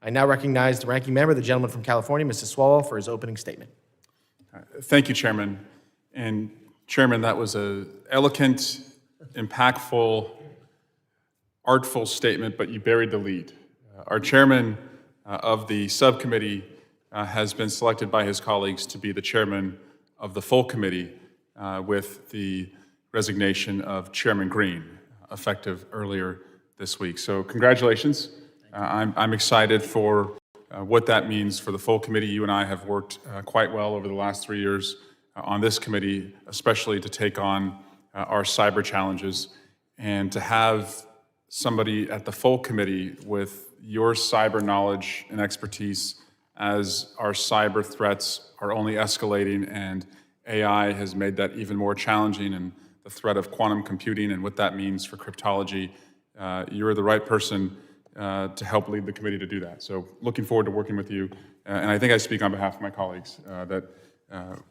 I now recognize the ranking member, the gentleman from California, Mr. Swalwell, for his opening statement. Thank you, Chairman. And Chairman, that was an eloquent, impactful, artful statement, but you buried the lead. Our chairman of the subcommittee has been selected by his colleagues to be the chairman of the full committee with the resignation of Chairman Green, effective earlier this week. So congratulations. I'm excited for what that means for the full committee. You and I have worked quite well over the last 3 years on this committee, especially to take on our cyber challenges, and to have somebody at the full committee with your cyber knowledge and expertise as our cyber threats are only escalating and AI has made that even more challenging, and the threat of quantum computing and what that means for cryptology. You're the right person to help lead the committee to do that. So looking forward to working with you. And I think I speak on behalf of my colleagues that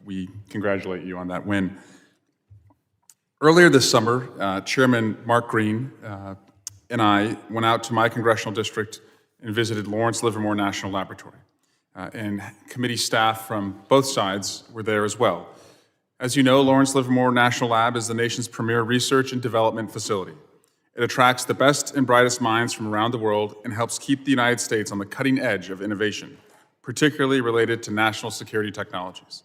we congratulate you on that win. Earlier this summer, Chairman Mark Green and I went out to my congressional district and visited Lawrence Livermore National Laboratory. And committee staff from both sides were there as well. As you know, Lawrence Livermore National Lab is the nation's premier research and development facility. It attracts the best and brightest minds from around the world and helps keep the United States on the cutting edge of innovation, particularly related to national security technologies.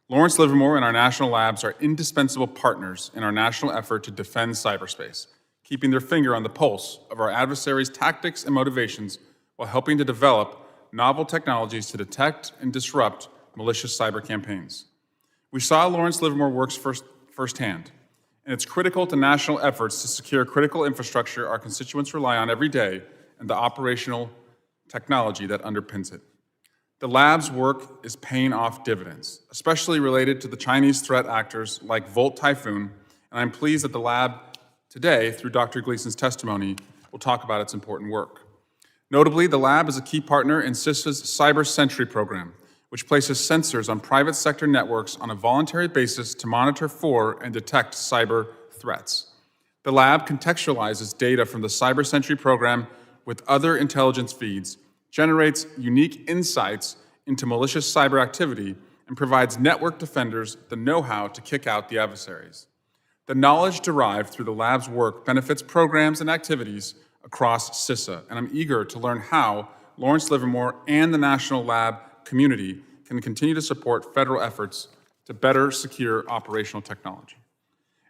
Lawrence Livermore and our national labs are indispensable partners in our national effort to defend cyberspace, keeping their finger on the pulse of our adversaries' tactics and motivations while helping to develop novel technologies to detect and disrupt malicious cyber campaigns. We saw Lawrence Livermore works firsthand, and it's critical to national efforts to secure critical infrastructure our constituents rely on every day and the operational technology that underpins it. The lab's work is paying off dividends, especially related to the Chinese threat actors like Volt Typhoon, and I'm pleased that the lab today, through Dr. Gleason's testimony, will talk about its important work. Notably, the lab is a key partner in CISA's Cyber Sentry program, which places sensors on private sector networks on a voluntary basis to monitor for and detect cyber threats. The lab contextualizes data from the Cyber Sentry program with other intelligence feeds, generates unique insights into malicious cyber activity, and provides network defenders the know-how to kick out the adversaries. The knowledge derived through the lab's work benefits programs and activities across CISA, and I'm eager to learn how Lawrence Livermore and the National Lab community can continue to support federal efforts to better secure operational technology.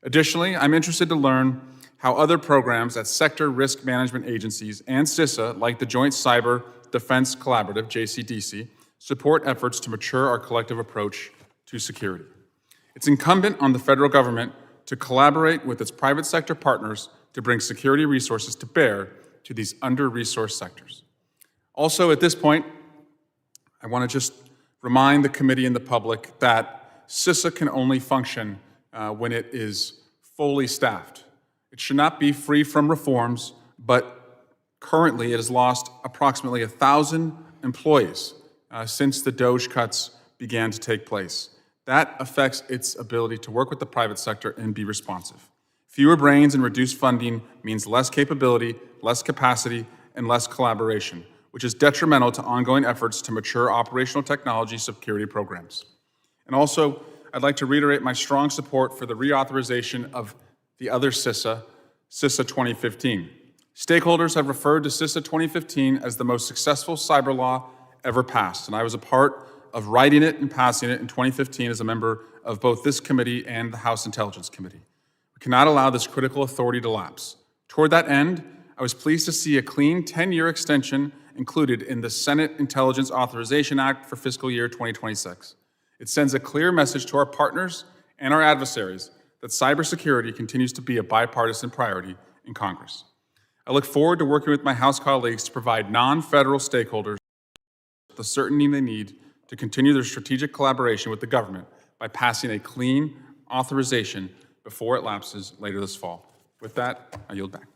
Additionally, I'm interested to learn how other programs at sector risk management agencies and CISA, like the Joint Cyber Defense Collaborative, JCDC, support efforts to mature our collective approach to security. It's incumbent on the federal government to collaborate with its private sector partners to bring security resources to bear to these under-resourced sectors. Also, at this point, I want to just remind the committee and the public that CISA can only function when it is fully staffed. It should not be free from reforms, but currently it has lost approximately 1,000 employees since the DOGE cuts began to take place. That affects its ability to work with the private sector and be responsive. Fewer brains and reduced funding means less capability, less capacity, and less collaboration, which is detrimental to ongoing efforts to mature operational technology security programs. And also, I'd like to reiterate my strong support for the reauthorization of the other CISA, CISA 2015. Stakeholders have referred to CISA 2015 as the most successful cyber law ever passed, and I was a part of writing it and passing it in 2015 as a member of both this committee and the House Intelligence Committee. We cannot allow this critical authority to lapse. Toward that end, I was pleased to see a clean 10-year extension included in the Senate Intelligence Authorization Act for fiscal year 2026. It sends a clear message to our partners and our adversaries that cybersecurity continues to be a bipartisan priority in Congress. I look forward to working with my House colleagues to provide non-federal stakeholders the certainty they need to continue their strategic collaboration with the government by passing a clean authorization before it lapses later this fall. With that, I yield back.